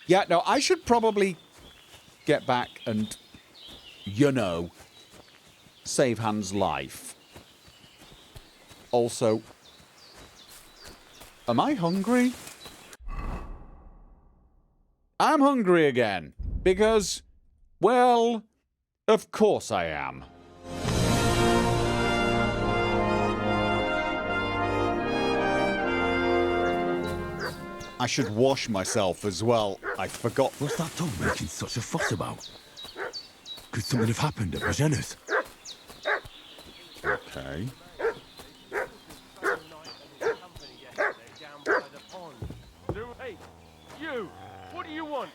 Yeah, no, I should probably get back and, save Han's life. Also, am I hungry? I'm hungry again. Because, well, of course I am. I should wash myself as well. I forgot. What's that dog making such a fuss about? Could something have happened at Regena's? Okay. Hey, you! What do you want?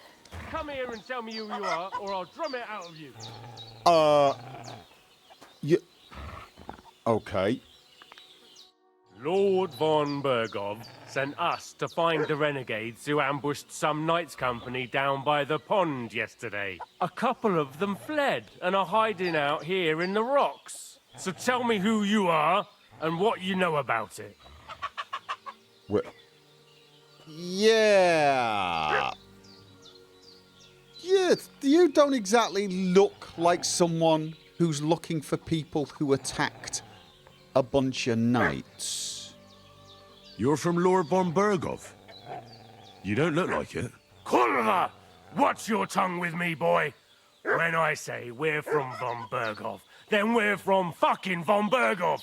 Come here and tell me who you are, or I'll drum it out of you. Okay. Lord von Bergov sent us to find the renegades who ambushed some knights' company down by the pond yesterday. A couple of them fled and are hiding out here in the rocks. So tell me who you are and what you know about it. Yeah. Yeah, you don't exactly look like someone who's looking for people who attacked a bunch of knights. You're from Lord von Bergov? You don't look like it. Kulva! Watch your tongue with me, boy. When I say we're from von Bergov, then we're from fucking von Bergov.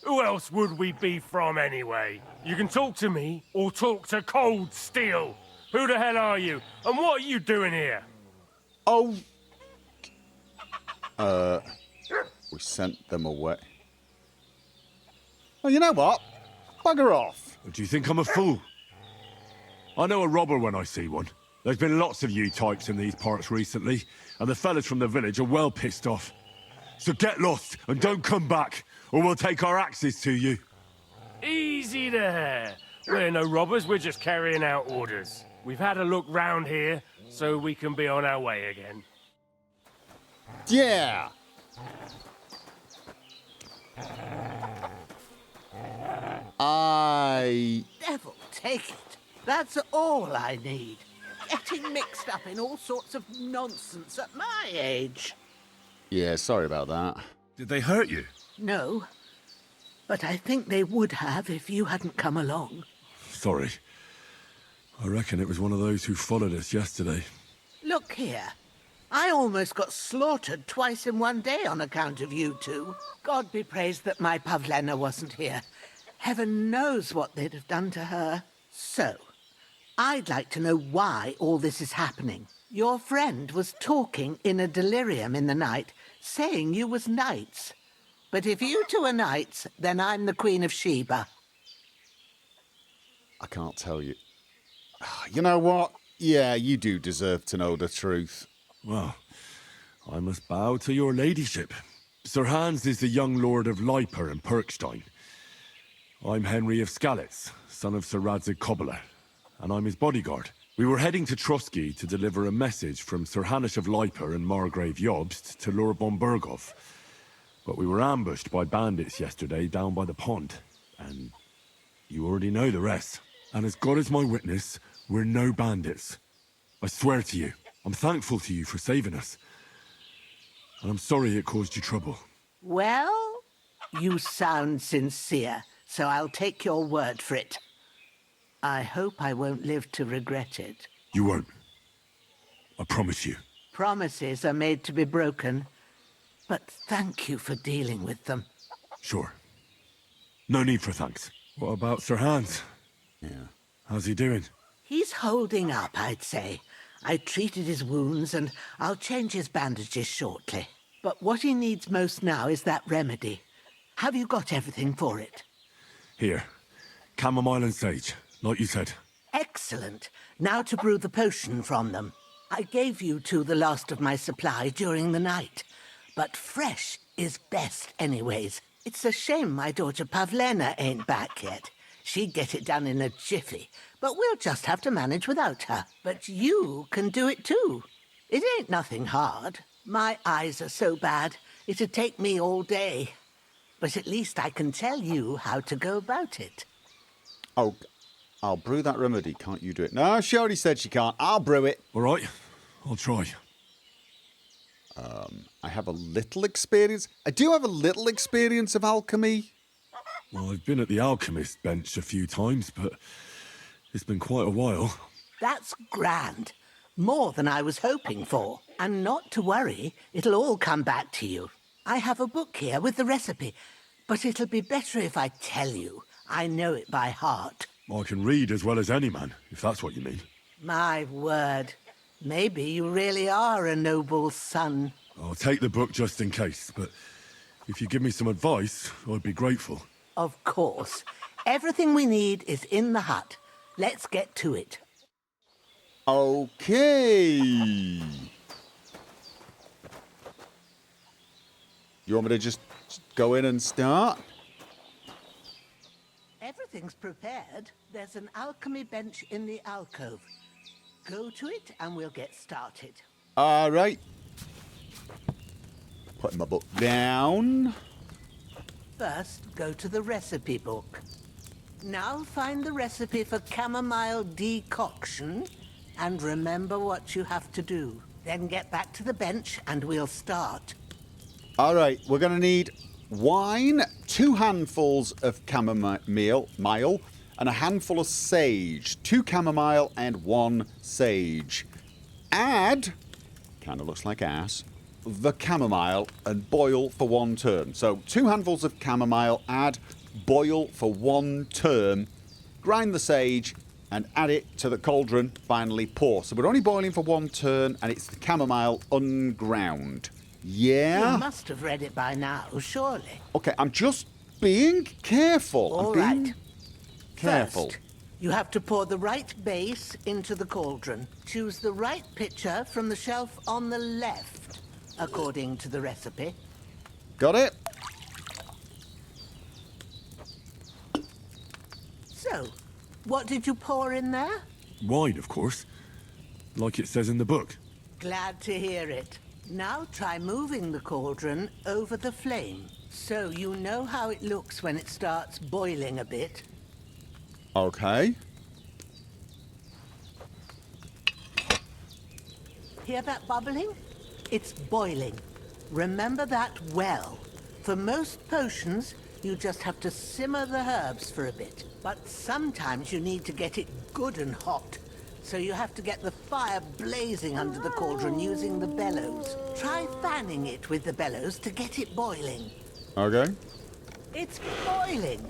Who else would we be from anyway? You can talk to me or talk to Cold Steel. Who the hell are you? And what are you doing here? Oh. We sent them away. Oh, you know what? Bugger off. Do you think I'm a fool? I know a robber when I see one. There's been lots of you types in these parts recently, and the fellas from the village are well pissed off. So get lost and don't come back, or we'll take our axes to you. Easy there. We're no robbers, we're just carrying out orders. We've had a look round here, so we can be on our way again. Yeah. Devil take it. That's all I need. Getting mixed up in all sorts of nonsense at my age. Yeah, sorry about that. Did they hurt you? No. But I think they would have if you hadn't come along. Sorry. I reckon it was one of those who followed us yesterday. Look here. I almost got slaughtered twice in one day on account of you two. God be praised that my Pavlena wasn't here. Heaven knows what they'd have done to her. So, I'd like to know why all this is happening. Your friend was talking in a delirium in the night, saying you was knights. But if you two are knights, then I'm the Queen of Sheba. I can't tell you. You know what? Yeah, you do deserve to know the truth. Well, I must bow to your ladyship. Sir Hans is the young lord of Leiper and Perkstein. I'm Henry of Skalitz, son of Sir Radzig Kobyla, and I'm his bodyguard. We were heading to Trotsky to deliver a message from Sir Hanish of Leiper and Margrave Jobst to Lord von Bergov. But we were ambushed by bandits yesterday down by the pond, and you already know the rest. And as God is my witness, we're no bandits. I swear to you, I'm thankful to you for saving us. And I'm sorry it caused you trouble. Well, you sound sincere, so I'll take your word for it. I hope I won't live to regret it. You won't. I promise you. Promises are made to be broken, but thank you for dealing with them. Sure. No need for thanks. What about Sir Hans? Yeah. How's he doing? He's holding up, I'd say. I treated his wounds, and I'll change his bandages shortly. But what he needs most now is that remedy. Have you got everything for it? Here. Chamomile and sage, like you said. Excellent. Now to brew the potion from them. I gave you two the last of my supply during the night. But fresh is best anyways. It's a shame my daughter Pavlena ain't back yet. She'd get it done in a jiffy, but we'll just have to manage without her. But you can do it too. It ain't nothing hard. My eyes are so bad, it'd take me all day. But at least I can tell you how to go about it. Oh, I'll brew that remedy. Can't you do it? No, she already said she can't. I'll brew it. All right, I'll try. I have a little experience. I do have a little experience of alchemy. Well, I've been at the alchemist bench a few times, but it's been quite a while. That's grand. More than I was hoping for. And not to worry, it'll all come back to you. I have a book here with the recipe, but it'll be better if I tell you. I know it by heart. I can read as well as any man, if that's what you mean. My word. Maybe you really are a noble son. I'll take the book just in case, but if you give me some advice, I'd be grateful. Of course. Everything we need is in the hut. Let's get to it. Okay. You want me to just go in and start? Everything's prepared. There's an alchemy bench in the alcove. Go to it and we'll get started. All right. Putting my book down. First, go to the recipe book. Now find the recipe for chamomile decoction and remember what you have to do. Then get back to the bench and we'll start. All right, we're going to need wine, 2 handfuls of chamomile, and a handful of sage. 2 chamomile and 1 sage. Add, kind of looks like ass, the chamomile and boil for 1 turn. So 2 handfuls of chamomile, add, boil for 1 turn, grind the sage and add it to the cauldron, finally pour. So we're only boiling for 1 turn and it's the chamomile unground. Yeah? You must have read it by now, surely. Okay, I'm just being careful. All I'm being right. careful. First, you have to pour the right base into the cauldron. Choose the right pitcher from the shelf on the left, according to the recipe. Got it? So, what did you pour in there? Wine, of course. Like it says in the book. Glad to hear it. Now try moving the cauldron over the flame, so you know how it looks when it starts boiling a bit. Okay. Hear that bubbling? It's boiling. Remember that well. For most potions, you just have to simmer the herbs for a bit. But sometimes you need to get it good and hot. So you have to get the fire blazing under the cauldron using the bellows. Try fanning it with the bellows to get it boiling. Okay. It's boiling.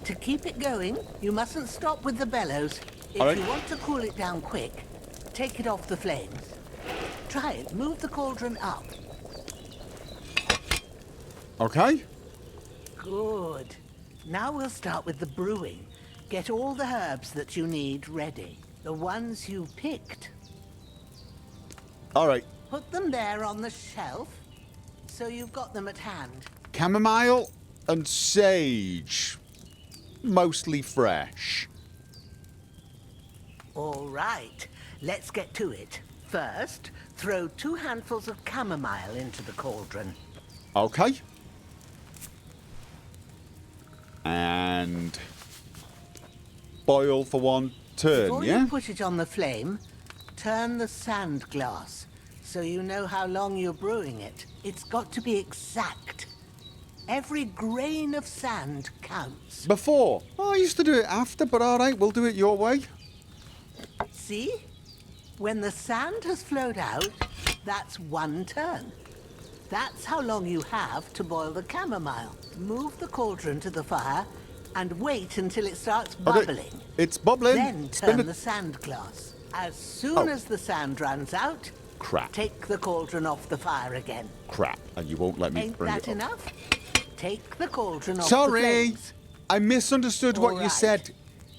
To keep it going, you mustn't stop with the bellows. If All right. you want to cool it down quick, take it off the flames. Try it. Move the cauldron up. Okay. Good. Now we'll start with the brewing. Get all the herbs that you need ready. The ones you picked. All right. Put them there on the shelf, so you've got them at hand. Chamomile and sage. Mostly fresh. All right, let's get to it. First, throw 2 handfuls of chamomile into the cauldron. Okay. And boil for 1 turn, Before yeah? you put it on the flame, turn the sand glass, so you know how long you're brewing it. It's got to be exact. Every grain of sand counts. Before. Oh, I used to do it after, but all right, we'll do it your way. See? When the sand has flowed out, that's 1 turn. That's how long you have to boil the chamomile. Move the cauldron to the fire and wait until it starts bubbling. Okay. It's bubbling. Then Spin turn it. the sand glass. As soon as the sand runs out, Crap. take the cauldron off the fire again. Crap. And you won't let me Ain't bring that it up. enough? Take the cauldron off the Sorry. flames. I misunderstood what All you right. said.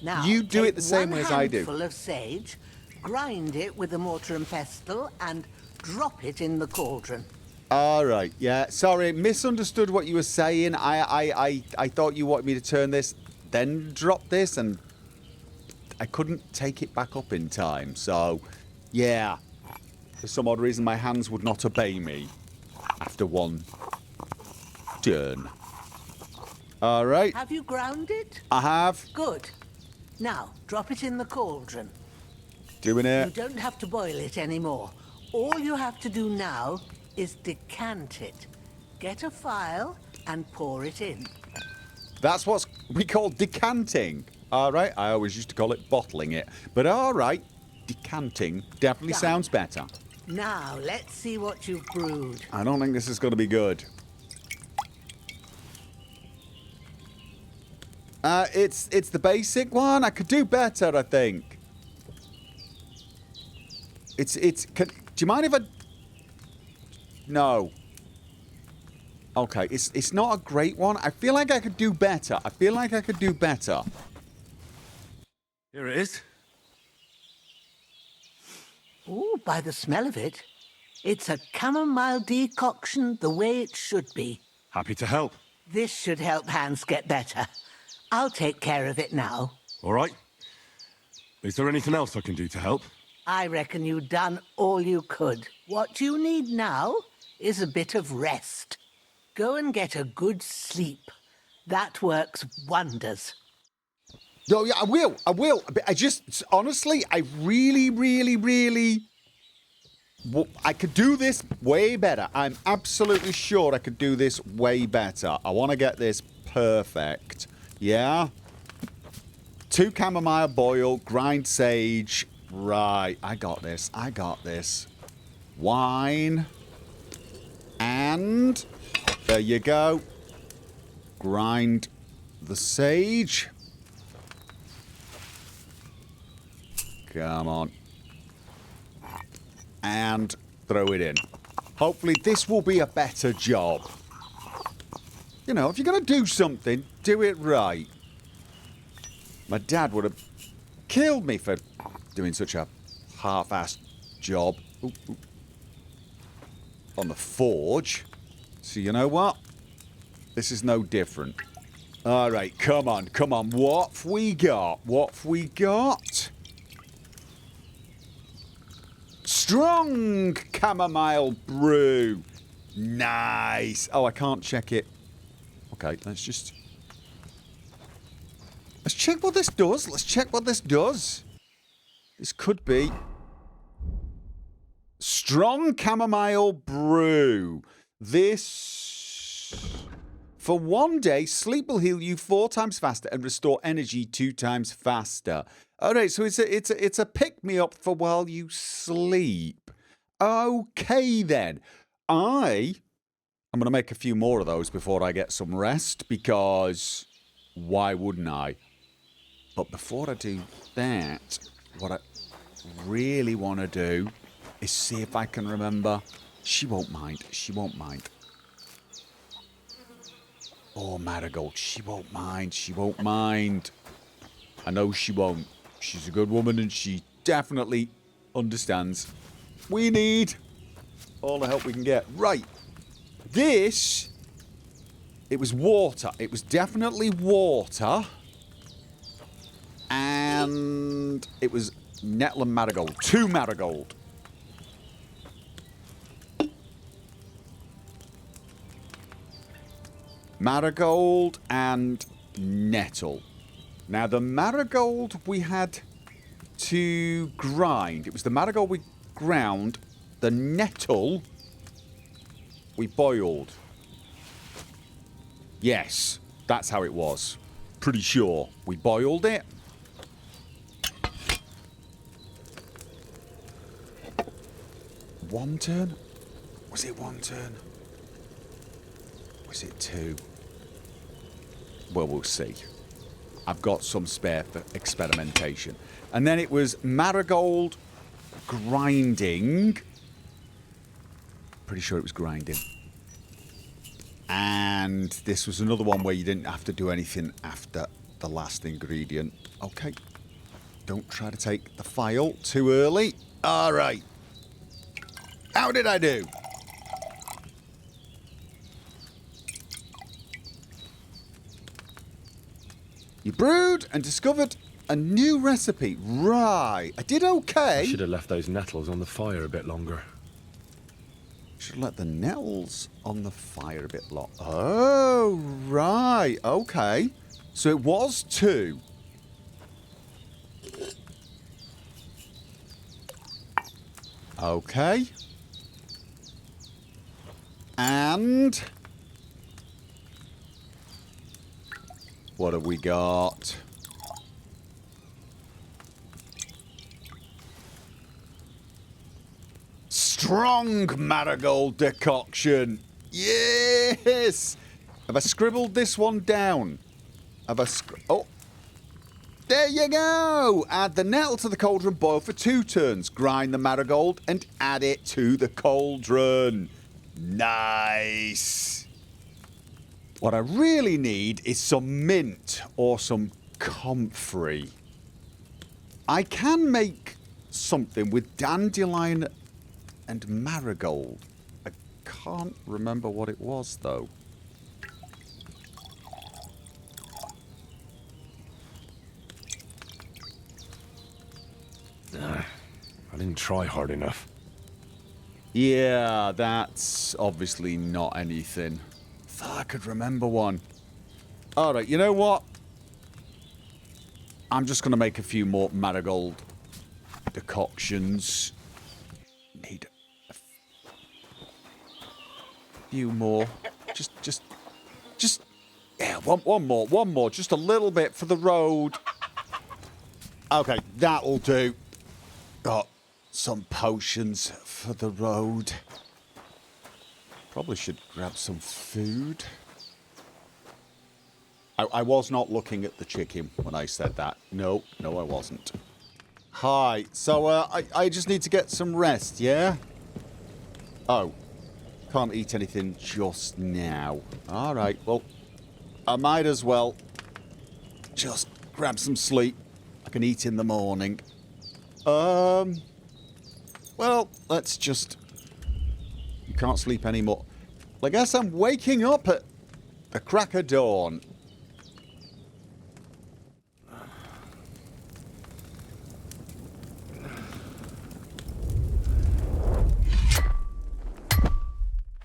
Now, You do take it the same 1 way as I do. handful of sage, grind it with a mortar and pestle, and drop it in the cauldron. All right, yeah. Sorry, misunderstood what you were saying. I thought you wanted me to turn this, then drop this, and I couldn't take it back up in time. So, yeah. For some odd reason, my hands would not obey me after 1 turn. All right, Have you ground it? I have. Good. Now, drop it in the cauldron. Doing You it. don't have to boil it anymore. All you have to do now is decant it. Get a phial and pour it in. That's what we call decanting. All right, I always used to call it bottling it. But all right, decanting definitely Done. sounds better. Now, let's see what you've brewed. I don't think this is going to be good. It's the basic one. I could do better, I think. Do you mind if I... No. Okay, it's not a great one. I feel like I could do better. Here it is. Ooh, by the smell of it, it's a chamomile decoction the way it should be. Happy to help. This should help Hans get better. I'll take care of it now. All right. Is there anything else I can do to help? I reckon you've done all you could. What you need now is a bit of rest. Go and get a good sleep. That works wonders. No, yeah, I will. But I just, honestly, I really... I could do this way better. I'm absolutely sure I could do this way better. I want to get this perfect. Yeah? 2 chamomile boil, grind sage. Right, I got this. Wine. And there you go. Grind the sage. Come on. And throw it in. Hopefully this will be a better job. You know, if you're going to do something, do it right. My dad would have killed me for doing such a half-assed job. Ooh, ooh. On the forge. So you know what? This is no different. All right, come on. What've we got? Strong chamomile brew. Nice. Oh, I can't check it. Okay, let's check what this does. This could be strong chamomile brew. This, for 1 day, sleep will heal you 4 times faster and restore energy 2 times faster. All right, so it's a pick me up for while you sleep. Okay then, I'm gonna make a few more of those before I get some rest, because why wouldn't I? But before I do that, what I really want to do is see if I can remember. She won't mind. Oh, Marigold, she won't mind. I know she won't. She's a good woman and she definitely understands. We need all the help we can get. Right. This, it was water. It was definitely water. And it was nettle and marigold. 2 marigold. Marigold and nettle. Now, the marigold we had to grind. It was the marigold we ground. The nettle we boiled. Yes, that's how it was. Pretty sure. We boiled it. One turn? Was it 1 turn? Was it 2? Well, we'll see. I've got some spare for experimentation. And then it was marigold grinding. Pretty sure it was grinding. And this was another one where you didn't have to do anything after the last ingredient. Okay. Don't try to take the file too early. All right. How did I do? You brewed and discovered a new recipe. Right. I did okay. I should have left those nettles on the fire a bit longer. Should have let the nettles on the fire a bit longer. Oh, right. Okay. So it was 2. Okay. And... what have we got? Strong marigold decoction. Yes! Have I scribbled this one down? Have I oh! There you go! Add the nettle to the cauldron, boil for 2 turns. Grind the marigold and add it to the cauldron. Nice! What I really need is some mint or some comfrey. I can make something with dandelion and marigold. I can't remember what it was, though. I didn't try hard enough. Yeah, that's obviously not anything. Thought I could remember one. Alright, you know what? I'm just going to make a few more marigold decoctions. Need a few more. Just... yeah, one more. Just a little bit for the road. Okay, that'll do. Got some potions for the road. Probably should grab some food. I was not looking at the chicken when I said that. No, I wasn't. Hi. So, I just need to get some rest, yeah? Oh. Can't eat anything just now. Alright, well, I might as well just grab some sleep. I can eat in the morning. Well, let's just... You can't sleep anymore. I guess I'm waking up at the crack of dawn.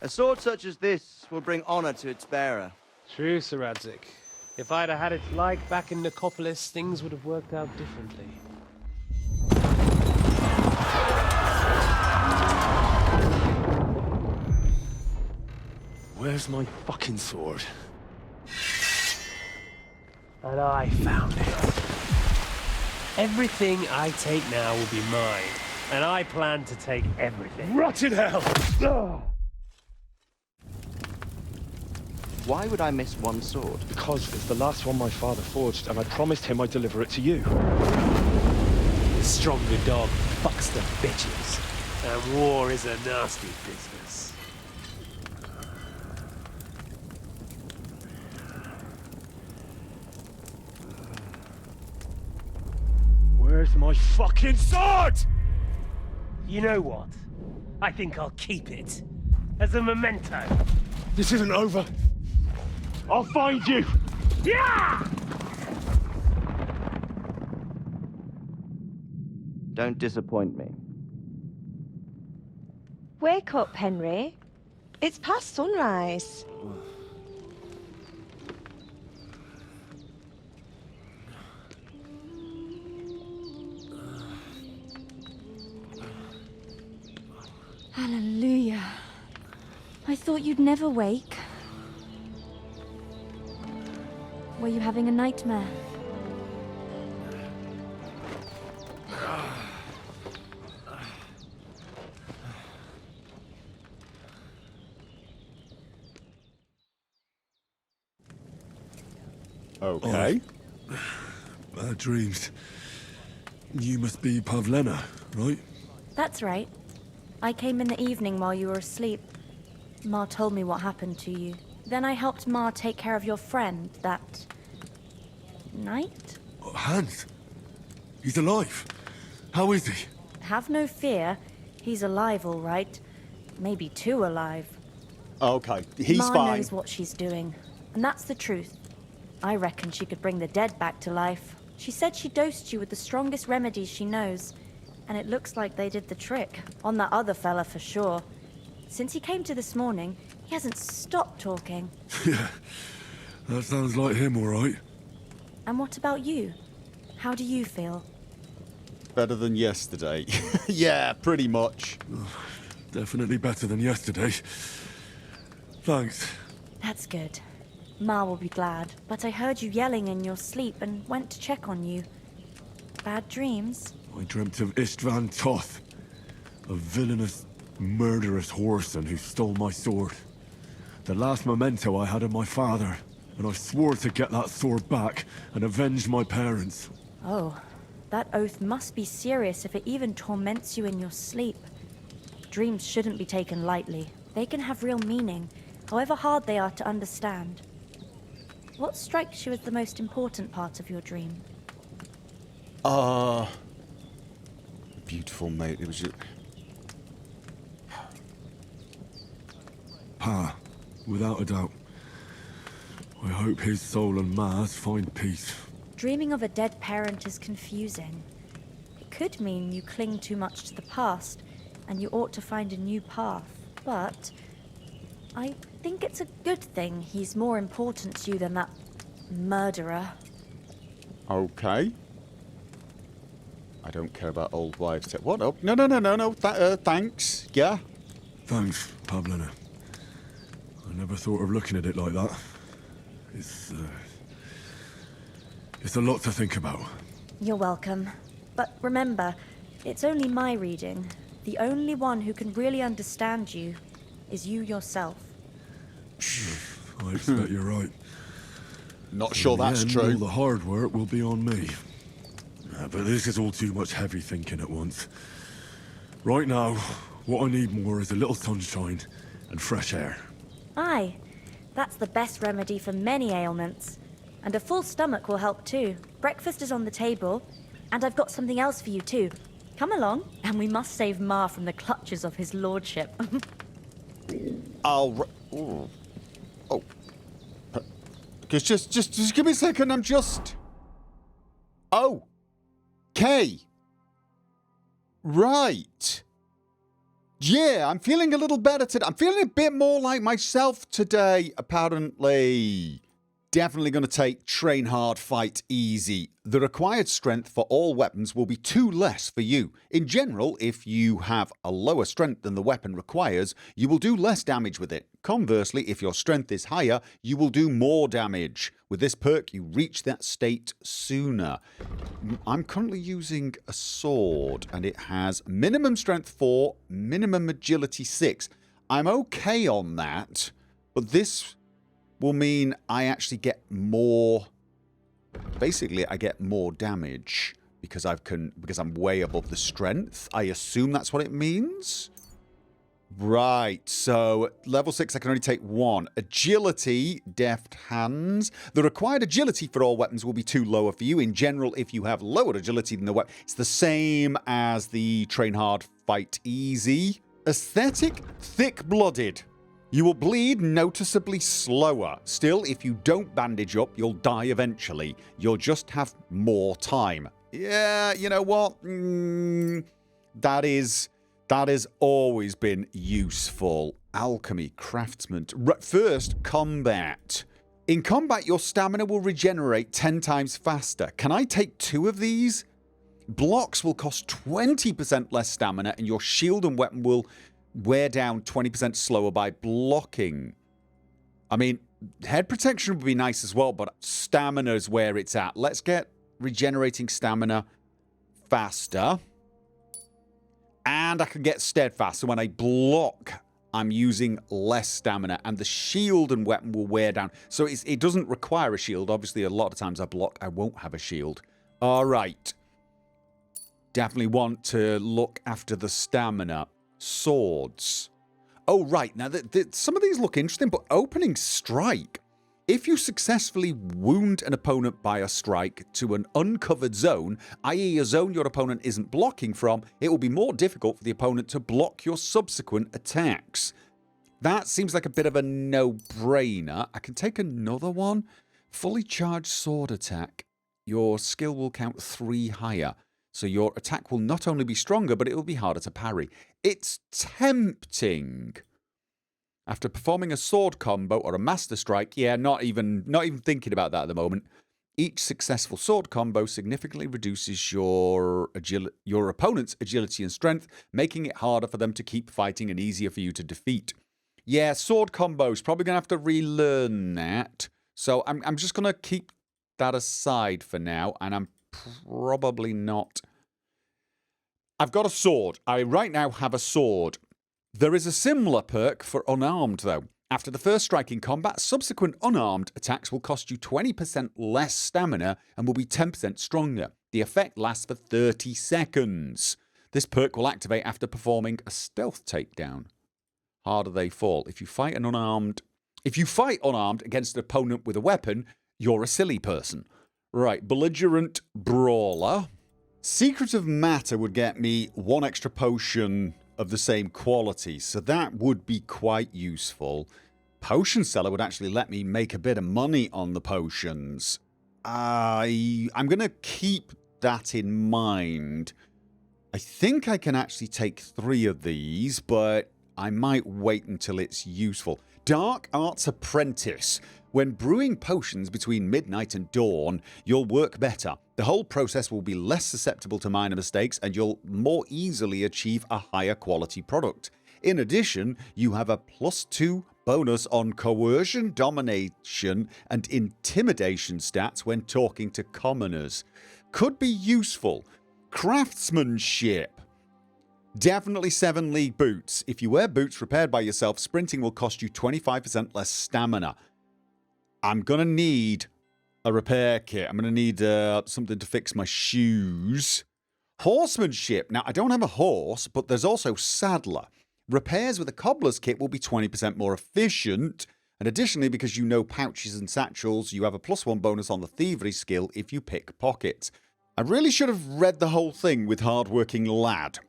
A sword such as this will bring honor to its bearer. True, Sir Radzik. If I'd have had its like back in Nicopolis, things would have worked out differently. Where's my fucking sword? And I found it. Everything I take now will be mine, and I plan to take everything. Rotted hell! Why would I miss one sword? Because it's the last one my father forged, and I promised him I'd deliver it to you. The stronger dog fucks the bitches, and war is a nasty business. Where's my fucking sword? You know what? I think I'll keep it. As a memento. This isn't over. I'll find you! Yeah! Don't disappoint me. Wake up, Henry. It's past sunrise. Hallelujah. I thought you'd never wake. Were you having a nightmare? Okay. Bad dreams. You must be Pavlena, right? That's right. I came in the evening while you were asleep. Ma told me what happened to you. Then I helped Ma take care of your friend that... night? Oh, Hans. He's alive. How is he? Have no fear. He's alive, all right. Maybe too alive. Okay, he's Ma fine. knows what she's doing. And that's the truth. I reckon she could bring the dead back to life. She said she dosed you with the strongest remedies she knows. And it looks like they did the trick. On that other fella for sure. Since he came to this morning, he hasn't stopped talking. Yeah, that sounds like him, all right. And what about you? How do you feel? Better than yesterday. Yeah, pretty much. Definitely better than yesterday. Thanks. That's good. Ma will be glad, but I heard you yelling in your sleep and went to check on you. Bad dreams? I dreamt of Istvan Toth, a villainous, murderous whoreson who stole my sword. The last memento I had of my father, and I swore to get that sword back and avenge my parents. Oh, that oath must be serious if it even torments you in your sleep. Dreams shouldn't be taken lightly. They can have real meaning, however hard they are to understand. What strikes you as the most important part of your dream? Beautiful, mate. It was just... Pa, without a doubt. I hope his soul and Ma's find peace. Dreaming of a dead parent is confusing. It could mean you cling too much to the past, and you ought to find a new path. But I think it's a good thing he's more important to you than that murderer. Okay. I don't care about old wives' tales. What? Oh, no. Thanks. Yeah. Thanks, Pavlina. I never thought of looking at it like that. It's a lot to think about. You're welcome. But remember, it's only my reading. The only one who can really understand you is you yourself. I expect you're right. Not sure that's In the true. end, all the hard work will be on me. But this is all too much heavy thinking at once. Right now, what I need more is a little sunshine and fresh air. Aye, that's the best remedy for many ailments. And a full stomach will help too. Breakfast is on the table, and I've got something else for you too. Come along, and we must save Ma from the clutches of his lordship. Oh. Just give me a second. I'm just... Oh. K. Right. Yeah, I'm feeling a little better today. I'm feeling a bit more like myself today, apparently. Definitely going to take train hard, fight easy. The required strength for all weapons will be 2 less for you. In general, if you have a lower strength than the weapon requires, you will do less damage with it. Conversely, if your strength is higher, you will do more damage. With this perk, you reach that state sooner. I'm currently using a sword, and it has minimum strength 4, minimum agility 6. I'm okay on that, but this will mean I actually get more... Basically, I get more damage because I'm way above the strength. I assume that's what it means. Right, so level 6, I can only take 1. Agility, deft hands. The required agility for all weapons will be 2 lower for you. In general, if you have lower agility than the weapon, it's the same as the train hard, fight easy. Aesthetic, thick-blooded. You will bleed noticeably slower. Still, if you don't bandage up, you'll die eventually. You'll just have more time. Yeah, you know what? That has always been useful. Alchemy, craftsman. First, combat. In combat, your stamina will regenerate 10 times faster. Can I take 2 of these? Blocks will cost 20% less stamina, and your shield and weapon will wear down 20% slower by blocking. I mean, head protection would be nice as well, but stamina is where it's at. Let's get regenerating stamina faster. And I can get steadfast. So when I block, I'm using less stamina. And the shield and weapon will wear down. So it doesn't require a shield. Obviously, a lot of times I block, I won't have a shield. All right. Definitely want to look after the stamina. Swords. Oh, right. Now, some of these look interesting, but opening strike. If you successfully wound an opponent by a strike to an uncovered zone, i.e. a zone your opponent isn't blocking from, it will be more difficult for the opponent to block your subsequent attacks. That seems like a bit of a no-brainer. I can take another one. Fully charged sword attack. Your skill will count 3 higher. So your attack will not only be stronger, but it will be harder to parry. It's tempting. After performing a sword combo or a master strike, yeah, not even thinking about that at the moment. Each successful sword combo significantly reduces your opponent's agility and strength, making it harder for them to keep fighting and easier for you to defeat. Yeah, sword combos. Probably going to have to relearn that. So I'm just going to keep that aside for now, and I'm probably not... I've got a sword. I right now have a sword. There is a similar perk for unarmed, though. After the first strike in combat, subsequent unarmed attacks will cost you 20% less stamina and will be 10% stronger. The effect lasts for 30 seconds. This perk will activate after performing a stealth takedown. Harder they fall. If you fight unarmed against an opponent with a weapon, you're a silly person. Right, belligerent brawler. Secret of Matter would get me 1 extra potion of the same quality, so that would be quite useful. Potion seller would actually let me make a bit of money on the potions. I'm going to keep that in mind. I think I can actually take 3 of these, but I might wait until it's useful. Dark Arts Apprentice. When brewing potions between midnight and dawn, you'll work better. The whole process will be less susceptible to minor mistakes, and you'll more easily achieve a higher quality product. In addition, you have a +2 bonus on coercion, domination, and intimidation stats when talking to commoners. Could be useful. Craftsmanship. Definitely 7 league boots. If you wear boots repaired by yourself, sprinting will cost you 25% less stamina. I'm going to need a repair kit. I'm going to need something to fix my shoes. Horsemanship. Now, I don't have a horse, but there's also saddler. Repairs with a cobbler's kit will be 20% more efficient. And additionally, because you know pouches and satchels, you have a +1 bonus on the thievery skill if you pick pockets. I really should have read the whole thing with hardworking lad.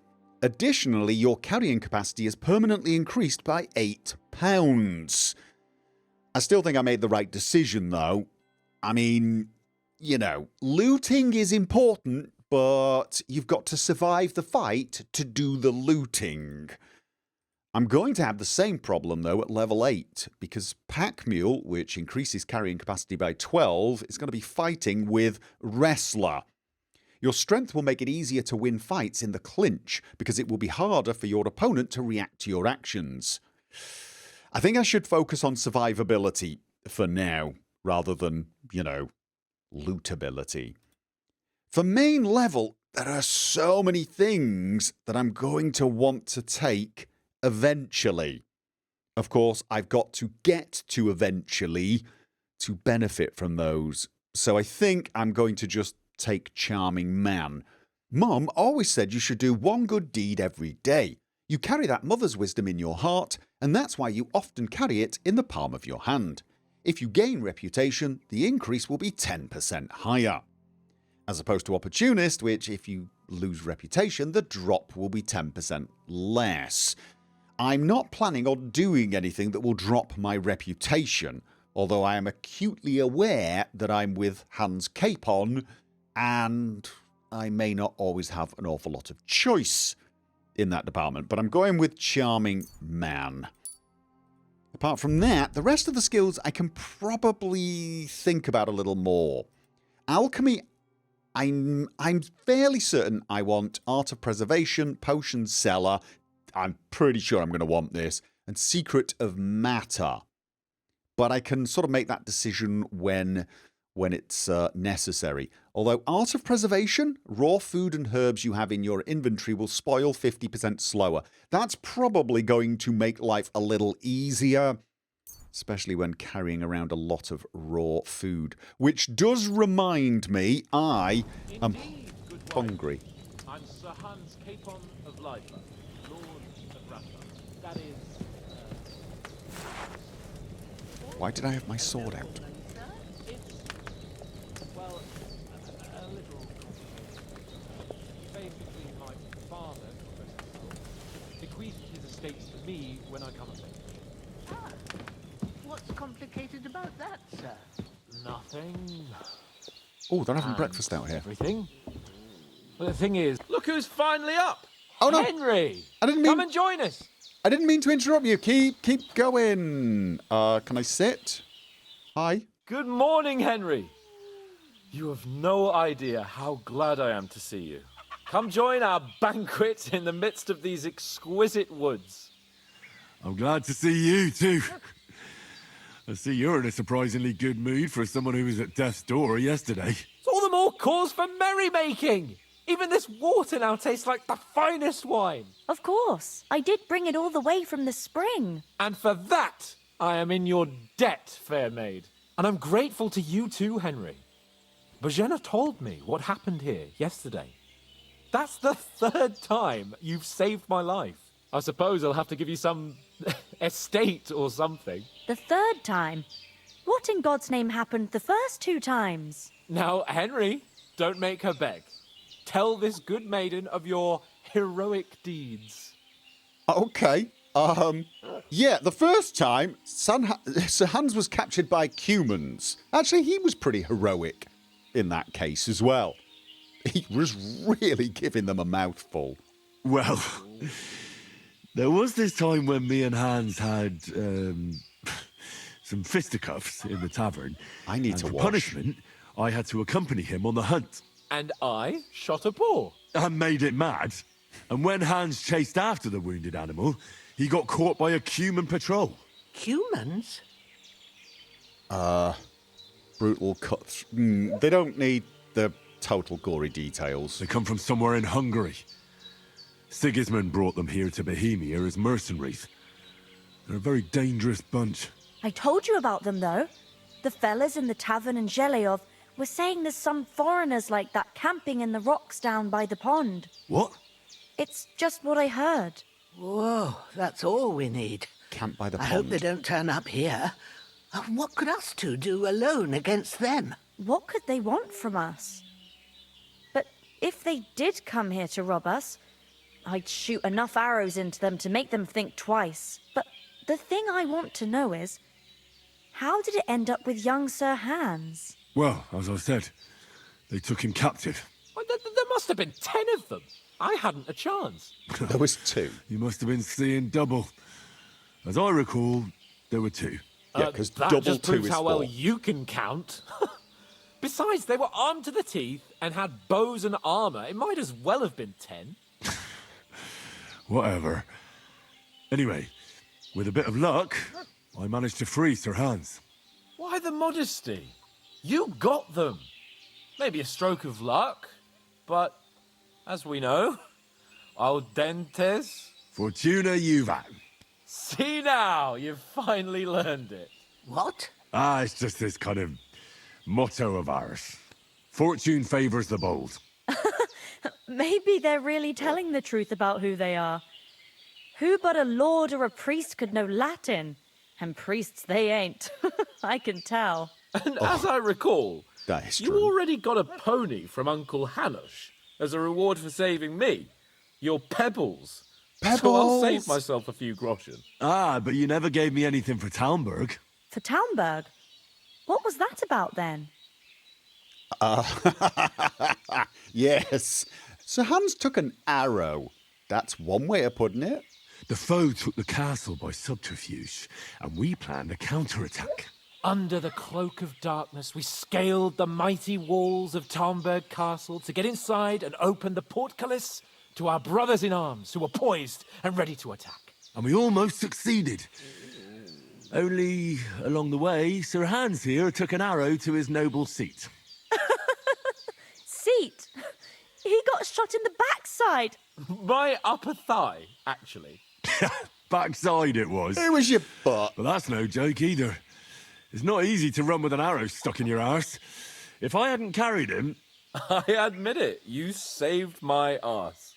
Additionally, your carrying capacity is permanently increased by 8 pounds. I still think I made the right decision, though. I mean, you know, looting is important, but you've got to survive the fight to do the looting. I'm going to have the same problem, though, at level 8, because Pack Mule, which increases carrying capacity by 12, is going to be fighting with Wrestler. Your strength will make it easier to win fights in the clinch, because it will be harder for your opponent to react to your actions. I think I should focus on survivability for now, rather than, you know, lootability. For main level, there are so many things that I'm going to want to take eventually. Of course, I've got to get to eventually to benefit from those. So I think I'm going to just take Charming Man. Mom always said you should do 1 good deed every day. You carry that mother's wisdom in your heart, and that's why you often carry it in the palm of your hand. If you gain reputation, the increase will be 10% higher. As opposed to opportunist, which if you lose reputation, the drop will be 10% less. I'm not planning on doing anything that will drop my reputation, although I am acutely aware that I'm with Hans Cape on, and I may not always have an awful lot of choice in that department, but I'm going with Charming Man. Apart from that, the rest of the skills I can probably think about a little more. Alchemy, I'm fairly certain I want Art of Preservation, Potion Seller. I'm pretty sure I'm going to want this, and Secret of Matter. But I can sort of make that decision when it's necessary. Although Art of Preservation, raw food and herbs you have in your inventory will spoil 50% slower. That's probably going to make life a little easier, especially when carrying around a lot of raw food. Which does remind me, I am hungry. I'm Sir Hans Capon of Lifer, Lord of Rathbone. That is... Why did I have my sword out? Well, a little complicated. Basically, my father, bequeathed his estates to me when I come of age. Ah, what's complicated about that, sir? Nothing. Oh, they're having And breakfast out here. Everything. But the thing is, look who's finally up! Oh no! Henry! I didn't Come mean... and join us! I didn't mean to interrupt you. Keep going. Can I sit? Hi. Good morning, Henry! You have no idea how glad I am to see you. Come join our banquet in the midst of these exquisite woods. I'm glad to see you, too. I see you're in a surprisingly good mood for someone who was at death's door yesterday. It's all the more cause for merrymaking. Even this water now tastes like the finest wine. Of course. I did bring it all the way from the spring. And for that, I am in your debt, fair maid. And I'm grateful to you too, Henry. Bojena told me what happened here yesterday. That's the 3rd time you've saved my life. I suppose I'll have to give you some estate or something. The 3rd time? What in God's name happened the first 2 times? Now, Henry, don't make her beg. Tell this good maiden of your heroic deeds. Okay. Yeah, the first time, Sir Hans was captured by Cumans. Actually, he was pretty heroic in that case as well. He was really giving them a mouthful. Well, there was this time when me and Hans had some fisticuffs in the tavern. I need and to for wash. punishment, I had to accompany him on the hunt. And I shot a boar. I made it mad. And when Hans chased after the wounded animal, he got caught by a Cuman patrol. Humans? Brutal cuts. They don't need the total gory details. They come from somewhere in Hungary. Sigismund brought them here to Bohemia as mercenaries. They're a very dangerous bunch. I told you about them, though. The fellas in the tavern in Zheleyov were saying there's some foreigners like that camping in the rocks down by the pond. What? It's just what I heard. Whoa, that's all we need. Camp by the I pond. hope they don't turn up here. What could us two do alone against them? What could they want from us? But if they did come here to rob us, I'd shoot enough arrows into them to make them think twice. But the thing I want to know is, how did it end up with young Sir Hans? Well, as I said, they took him captive. Well, there must have been 10 of them. I hadn't a chance. There was 2. You must have been seeing double. As I recall, there were 2. Yeah, because that double just 2 proves is how 4. well you can count. Besides, they were armed to the teeth and had bows and armor. It might as well have been 10. Whatever. Anyway, with a bit of luck, I managed to free Sir Hans. Why the modesty? You got them. Maybe a stroke of luck, but as we know, audentes. Fortuna juvat. See now, you've finally learned it. What? It's just this kind of motto of ours. Fortune favors the bold. Maybe they're really telling the truth about who they are. Who but a lord or a priest could know Latin? And priests they ain't. I can tell. And as I recall, That is you true. already got a pony from Uncle Hanush as a reward for saving me. Your pebbles. So I'll Pebbles! save myself a few groschen. But you never gave me anything for Talmberg. For Talmberg? What was that about then? Yes. Sir Hans took an arrow. That's one way of putting it. The foe took the castle by subterfuge, and we planned a counterattack. Under the cloak of darkness, we scaled the mighty walls of Talmberg Castle to get inside and open the portcullis to our brothers in arms who were poised and ready to attack. And we almost succeeded. Only, along the way, Sir Hans here took an arrow to his noble seat. Seat! He got shot in the backside! My upper thigh, actually. Backside it was. It was your butt. But that's no joke either. It's not easy to run with an arrow stuck in your arse. If I hadn't carried him... I admit it, you saved my arse.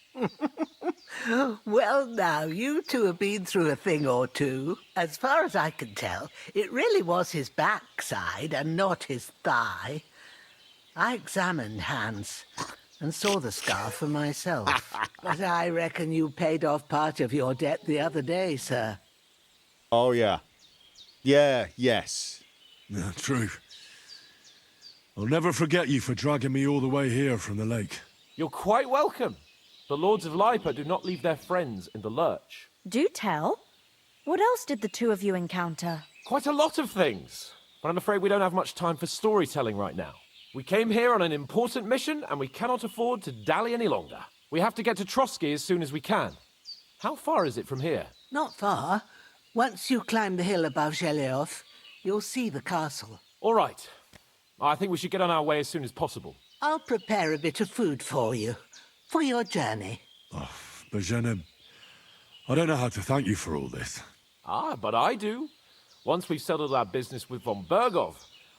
Well, now, you two have been through a thing or two. As far as I can tell, it really was his backside and not his thigh. I examined Hans and saw the scar for myself. But I reckon you paid off part of your debt the other day, sir. Oh, yeah. Yeah, yes. Yeah, true. I'll never forget you for dragging me all the way here from the lake. You're quite welcome. The Lords of Lipa do not leave their friends in the lurch. Do tell. What else did the two of you encounter? Quite a lot of things. But I'm afraid we don't have much time for storytelling right now. We came here on an important mission, and we cannot afford to dally any longer. We have to get to Trotsky as soon as we can. How far is it from here? Not far. Once you climb the hill above Zheleoth, you'll see the castle. All right. I think we should get on our way as soon as possible. I'll prepare a bit of food for you, for your journey. Oh, Bozhena, I don't know how to thank you for all this. Ah, but I do. Once we've settled our business with von Bergov,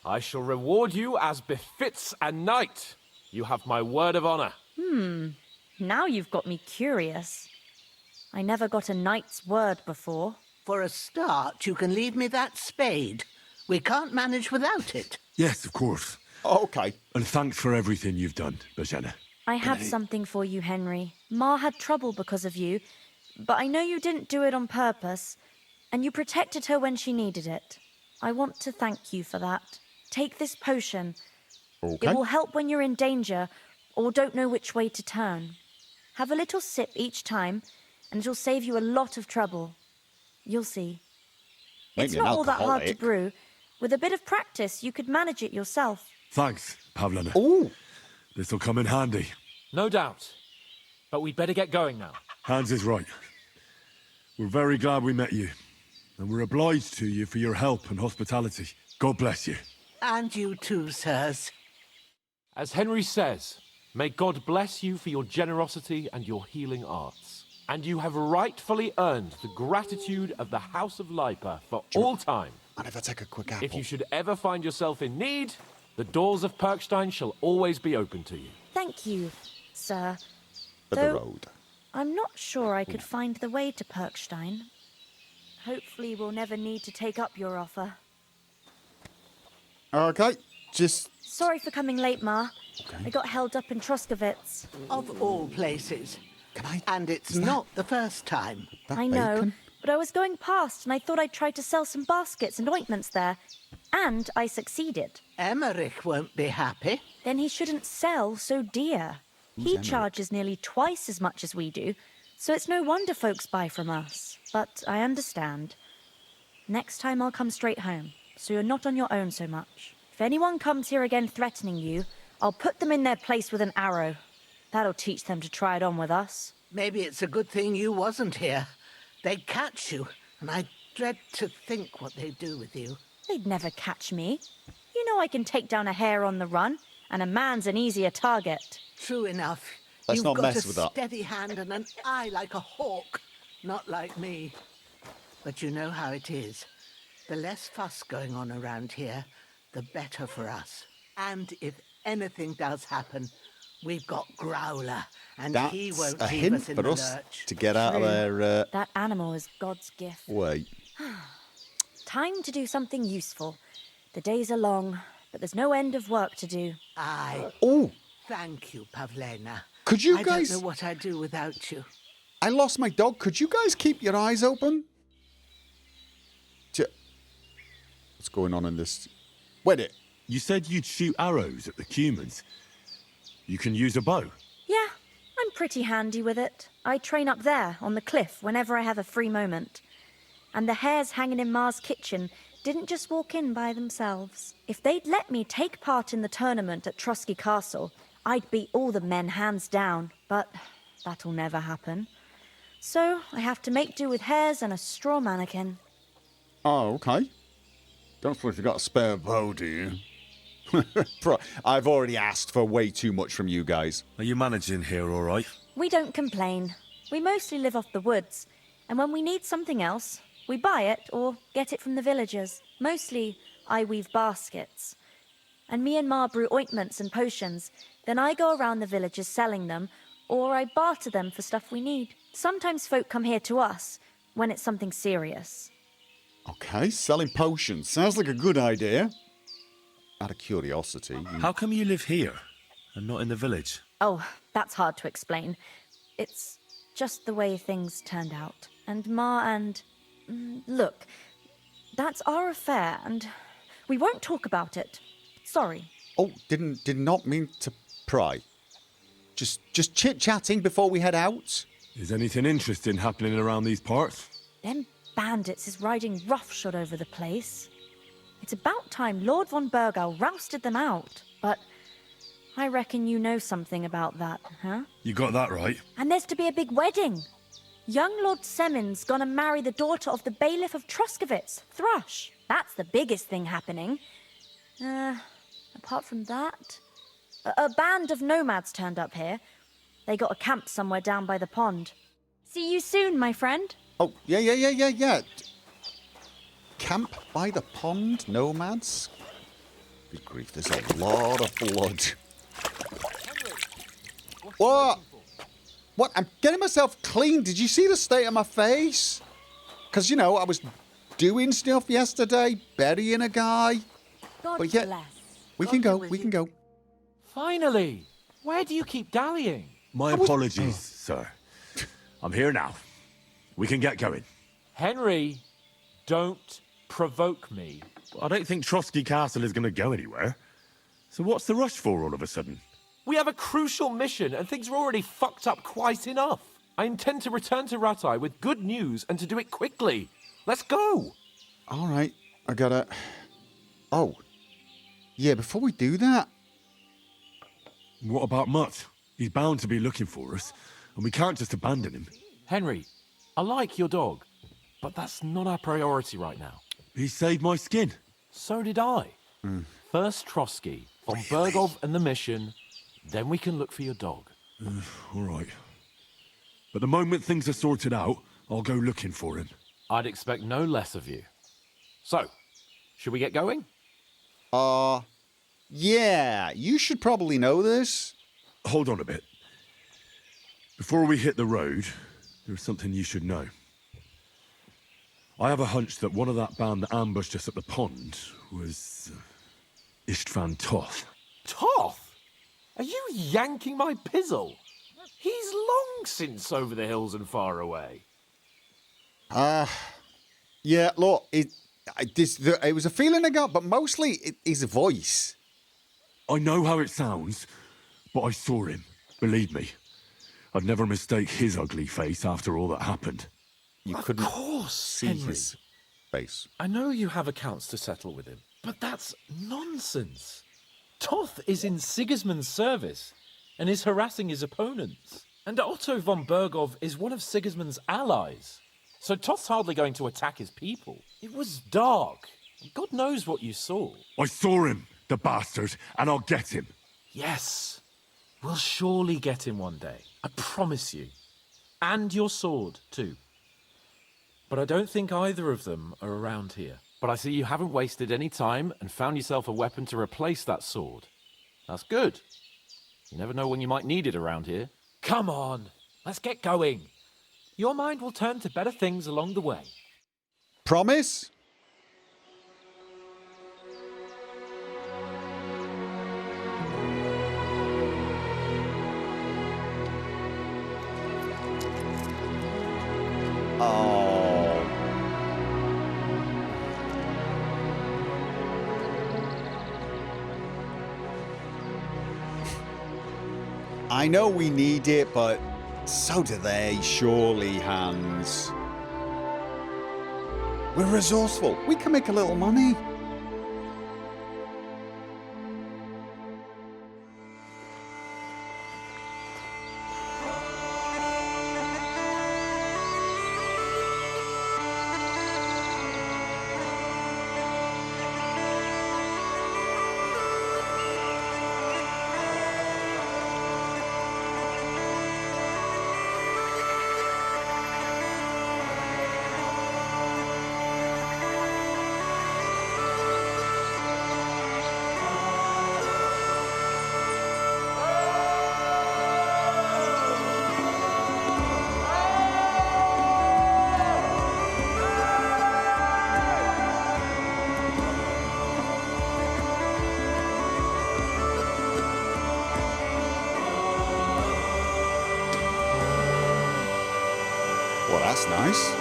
I shall reward you as befits a knight. You have my word of honor. Now you've got me curious. I never got a knight's word before. For a start, you can leave me that spade. We can't manage without it. Yes, of course. Okay. And thanks for everything you've done, Bozhena. I have something for you, Henry. Ma had trouble because of you, but I know you didn't do it on purpose, and you protected her when she needed it. I want to thank you for that. Take this potion. Okay. It will help when you're in danger or don't know which way to turn. Have a little sip each time, and it'll save you a lot of trouble. You'll see. Make It's me an not all that hard to alcoholic. brew. With a bit of practice, you could manage it yourself. Thanks, Pavlena. Ooh. This'll come in handy. No doubt. But we'd better get going now. Hans is right. We're very glad we met you. And we're obliged to you for your help and hospitality. God bless you. And you too, sirs. As Henry says, may God bless you for your generosity and your healing arts. And you have rightfully earned the gratitude of the House of Lipa for all time. And if I take a quick apple? If you should ever find yourself in need, the doors of Perkstein shall always be open to you. Thank you, sir. At the Though road. I'm not sure I could find the way to Perkstein. Hopefully we'll never need to take up your offer. Okay. Just... Sorry for coming late, Ma. Okay. I got held up in Troskowitz. Of all places. Can I... And it's Is that- not the first time. that I know, bacon? but I was going past and I thought I'd try to sell some baskets and ointments there. And I succeeded. Emmerich won't be happy. Then he shouldn't sell so dear. He Emmerich? charges nearly twice as much as we do, so it's no wonder folks buy from us. But I understand. Next time I'll come straight home, so you're not on your own so much. If anyone comes here again threatening you, I'll put them in their place with an arrow. That'll teach them to try it on with us. Maybe it's a good thing you wasn't here. They'd catch you, and I dread to think what they'd do with you. They'd never catch me. You know I can take down a hare on the run, and a man's an easier target. True enough. Let's You've not got mess a with that. steady hand and an eye like a hawk. Not like me. But you know how it is. The less fuss going on around here, the better for us. And if anything does happen, we've got Growler, and he That's won't a leave hint us in for the us lurch. to get out of True. their... That animal is God's gift. Wait. Time to do something useful. The days are long, but there's no end of work to do. Aye. Oh! Thank you, Pavlena. Could you I guys... don't know what I'd do without you. I lost my dog. Could you guys keep your eyes open? What's going on in this? Wait it. You said you'd shoot arrows at the humans. You can use a bow. Yeah, I'm pretty handy with it. I train up there, on the cliff, whenever I have a free moment. And the hares hanging in Ma's kitchen didn't just walk in by themselves. If they'd let me take part in the tournament at Trotsky Castle, I'd beat all the men hands down, but that'll never happen. So I have to make do with hares and a straw mannequin. Oh, okay. Don't suppose you got a spare bow, do you? I've already asked for way too much from you guys. Are you managing here all right? We don't complain. We mostly live off the woods, and when we need something else, we buy it or get it from the villagers. Mostly, I weave baskets. And me and Ma brew ointments and potions. Then I go around the villages selling them, or I barter them for stuff we need. Sometimes folk come here to us, when it's something serious. Okay, selling potions. Sounds like a good idea. Out of curiosity. How come you live here and not in the village? Oh, that's hard to explain. It's just the way things turned out. And Ma and... Look, that's our affair, and we won't talk about it. Sorry. Oh, did not mean to pry. Just chit-chatting before we head out. Is anything interesting happening around these parts? Them bandits is riding roughshod over the place. It's about time Lord von Burgau rousted them out. But I reckon you know something about that, huh? You got that right. And there's to be a big wedding. Young Lord Semon's gonna marry the daughter of the bailiff of Truskowitz, Thrush. That's the biggest thing happening. Apart from that... A band of nomads turned up here. They got a camp somewhere down by the pond. See you soon, my friend. Oh, yeah. Camp by the pond, nomads? Good grief, there's a lot of blood. What? What? I'm getting myself clean. Did you see the state of my face? Because, I was doing stuff yesterday, burying a guy. God But yeah, bless. we can go. Finally! Where do you keep dallying? My apologies, sir. I'm here now. We can get going. Henry, don't provoke me. I don't think Trotsky Castle is going to go anywhere. So what's the rush for all of a sudden? We have a crucial mission, and things are already fucked up quite enough. I intend to return to Ratai with good news and to do it quickly. Let's go! All right, I gotta... Oh. Yeah, before we do that... What about Mutt? He's bound to be looking for us, and we can't just abandon him. Henry, I like your dog, but that's not our priority right now. He saved my skin. So did I. First Trotsky, von Bergov and the mission, then we can look for your dog. All right. But the moment things are sorted out, I'll go looking for him. I'd expect no less of you. So, should we get going? Yeah, you should probably know this. Hold on a bit. Before we hit the road, there's something you should know. I have a hunch that one of that band that ambushed us at the pond was... Istvan Toth. Toth? Are you yanking my pizzle? He's long since over the hills and far away. Yeah, look, it was a feeling I got, but mostly his voice. I know how it sounds, but I saw him. Believe me. I'd never mistake his ugly face after all that happened. You Of couldn't course, see Henry. his face. I know you have accounts to settle with him, but that's nonsense. Toth is in Sigismund's service and is harassing his opponents. And Otto von Bergov is one of Sigismund's allies. So Toth's hardly going to attack his people. It was dark. God knows what you saw. I saw him, the bastard, and I'll get him. Yes, we'll surely get him one day. I promise you. And your sword, too. But I don't think either of them are around here. But I see you haven't wasted any time and found yourself a weapon to replace that sword. That's good. You never know when you might need it around here. Come on, let's get going. Your mind will turn to better things along the way. Promise? Oh. I know we need it, but so do they, surely, Hans. We're resourceful. We can make a little money. Well, that's nice.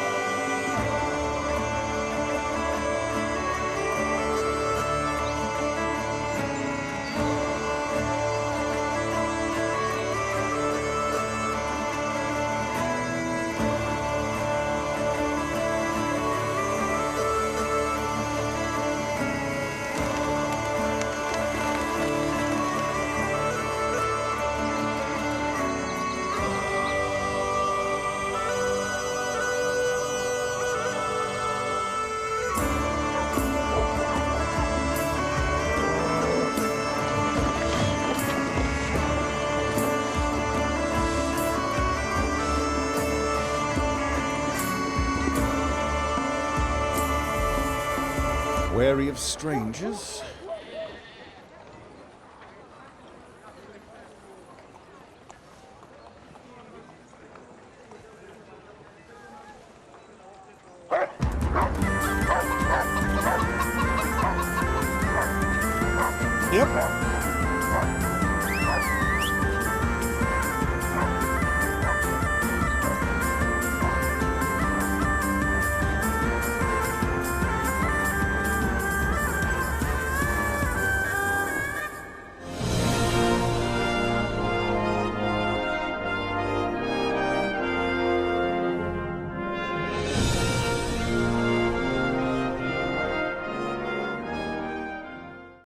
Wary of strangers. Yep.